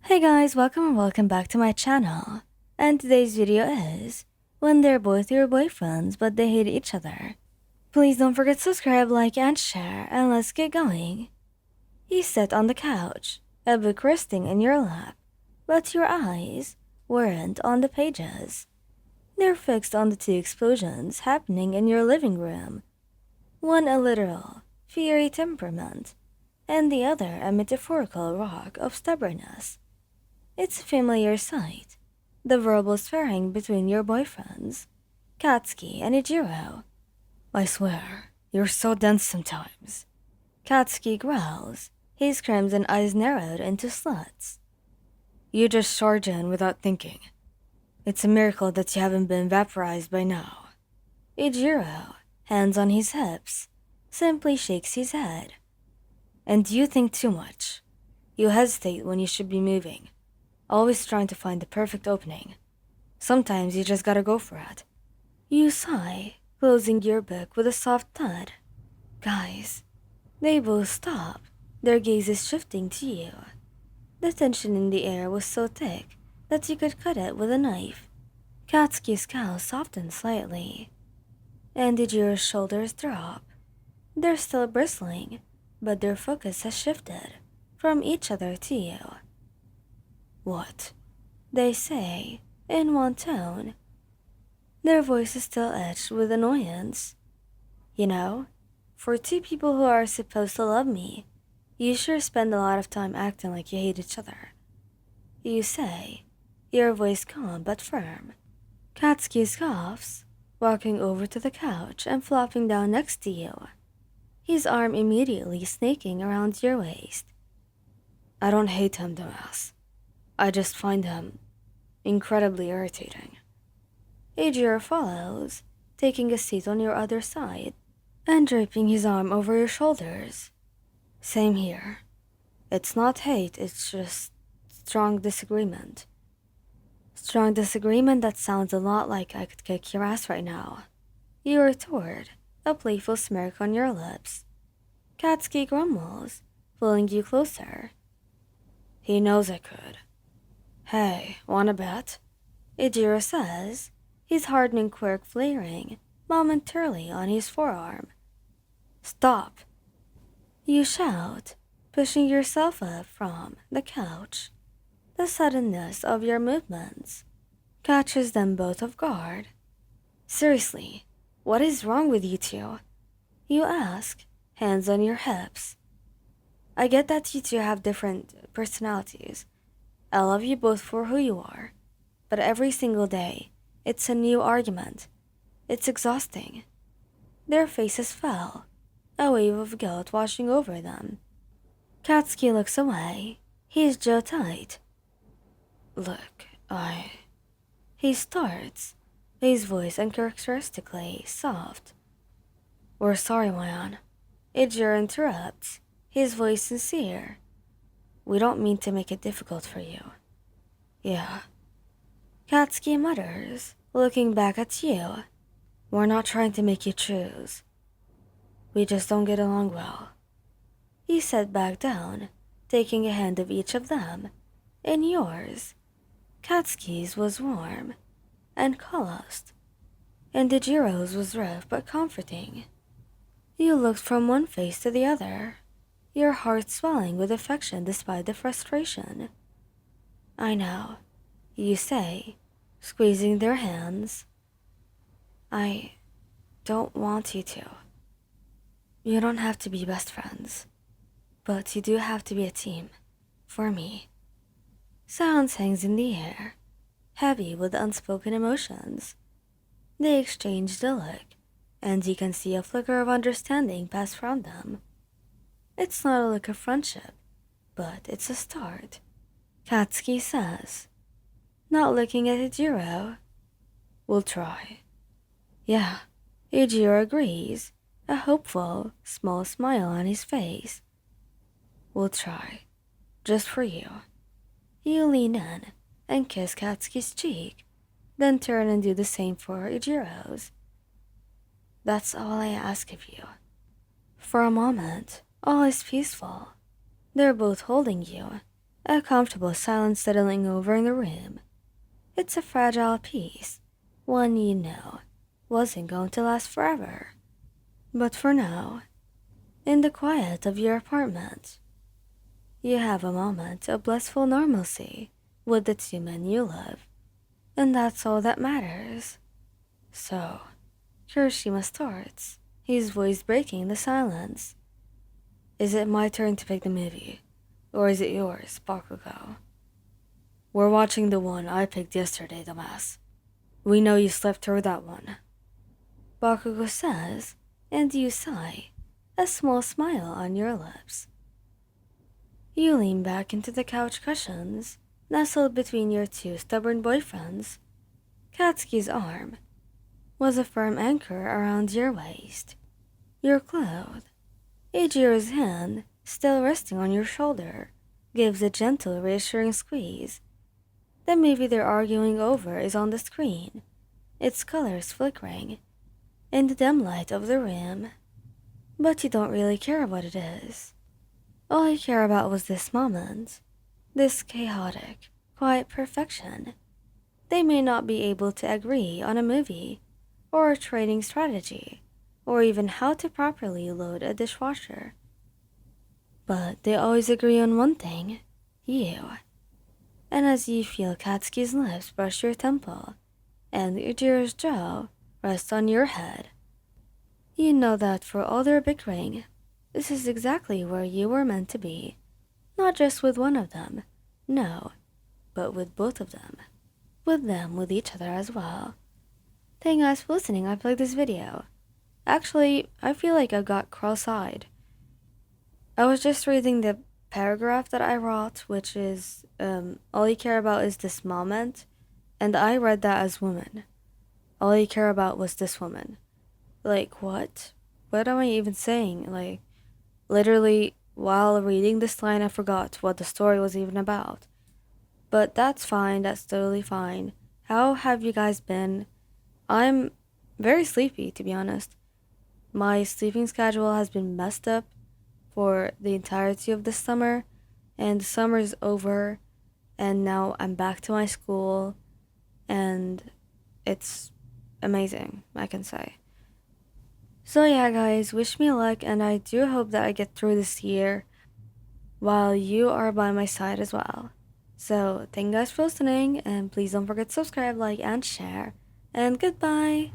Hey guys, welcome back to my channel. And today's video is when they're both your boyfriends but they hate each other. Please don't forget to subscribe, like, and share, and let's get going. You sit on the couch, a book resting in your lap, but your eyes weren't on the pages. They're fixed on the two explosions happening in your living room. One a literal, fiery temperament, and the other a metaphorical rock of stubbornness. It's a familiar sight, the verbal sparring between your boyfriends, Katsuki and Ijiro. I swear, you're so dense sometimes. Katsuki growls, his crimson eyes narrowed into slits. You just charge in without thinking. It's a miracle that you haven't been vaporized by now. Ijiro, hands on his hips, simply shakes his head. And you think too much. You hesitate when you should be moving, always trying to find the perfect opening. Sometimes you just gotta go for it. You sigh, closing your book with a soft thud. Guys, they both stop, their gazes shifting to you. The tension in the air was so thick that you could cut it with a knife. Katsuki's scowl softened slightly, and Ijiro's shoulders drop. They're still bristling, but their focus has shifted from each other to you. What? They say, in one tone. Their voice is still edged with annoyance. You know, for two people who are supposed to love me, you sure spend a lot of time acting like you hate each other. You say, your voice calm but firm. Katsuki scoffs, walking over to the couch and flopping down next to you, his arm immediately snaking around your waist. I don't hate him, dumbass. I just find him incredibly irritating. Ijiro follows, taking a seat on your other side and draping his arm over your shoulders. Same here. It's not hate, it's just strong disagreement. Strong disagreement that sounds a lot like I could kick your ass right now. You retort, a playful smirk on your lips. Katsuki grumbles, pulling you closer. He knows I could. Hey, wanna bet? Ijiro says, his hardening quirk flaring momentarily on his forearm. Stop! You shout, pushing yourself up from the couch. The suddenness of your movements catches them both off guard. Seriously, what is wrong with you two? You ask, hands on your hips. I get that you two have different personalities. I love you both for who you are, but every single day, it's a new argument. It's exhausting. Their faces fell, a wave of guilt washing over them. Katsuki looks away, his jaw tight. Look, He starts, his voice uncharacteristically soft. We're sorry, Mayan. Ijiro interrupts, his voice sincere. We don't mean to make it difficult for you. Yeah. Katsuki mutters, looking back at you. We're not trying to make you choose. We just don't get along well. He sat back down, taking a hand of each of them. In yours, Katsuki's was warm and calloused, and Ijiro's was rough but comforting. You looked from one face to the other, your heart swelling with affection despite the frustration. I know, you say, squeezing their hands. I don't want you to. You don't have to be best friends, but you do have to be a team, for me. Silence hangs in the air, heavy with unspoken emotions. They exchange the look, and you can see a flicker of understanding pass from them. It's not a look of friendship, but it's a start, Katsuki says, not looking at Ijiro. We'll try. Yeah, Ijiro agrees, a hopeful, small smile on his face. We'll try, just for you. You lean in and kiss Katsuki's cheek, then turn and do the same for Ijiro's. That's all I ask of you. For a moment, all is peaceful. They're both holding you, a comfortable silence settling over in the room. It's a fragile peace, one you know wasn't going to last forever. But for now, in the quiet of your apartment, you have a moment of blissful normalcy with the two men you love, and that's all that matters. So, Kirishima starts, his voice breaking the silence. Is it my turn to pick the movie? Or is it yours, Bakugo? We're watching the one I picked yesterday, dumbass. We know you slept through that one. Bakugo says, and you sigh, a small smile on your lips. You lean back into the couch cushions, nestled between your two stubborn boyfriends. Katsuki's arm was a firm anchor around your waist. Your clothed. Eijiro's hand, still resting on your shoulder, gives a gentle, reassuring squeeze. The movie they're arguing over is on the screen, its colors flickering in the dim light of the room. But you don't really care what it is. All you care about was this moment, this chaotic, quiet perfection. They may not be able to agree on a movie, or a training strategy, or even how to properly load a dishwasher. But they always agree on one thing, you. And as you feel Katsuki's lips brush your temple, and Ujiro's jaw rest on your head, you know that for all their bickering, this is exactly where you were meant to be. Not just with one of them, no, but with both of them. With them, with each other as well. Thank you guys for listening. I played this video. Actually, I feel like I got cross-eyed. I was just reading the paragraph that I wrote, which is, all you care about is this moment, and I read that as woman. All you care about was this woman. Like, what? What am I even saying? Like, literally, while reading this line, I forgot what the story was even about. But that's fine, that's totally fine. How have you guys been? I'm very sleepy, to be honest. My sleeping schedule has been messed up for the entirety of this summer, and the summer is over, and now I'm back to my school, and it's amazing, I can say. So yeah, guys, wish me luck, and I do hope that I get through this year while you are by my side as well. So thank you guys for listening, and please don't forget to subscribe, like, and share, and goodbye!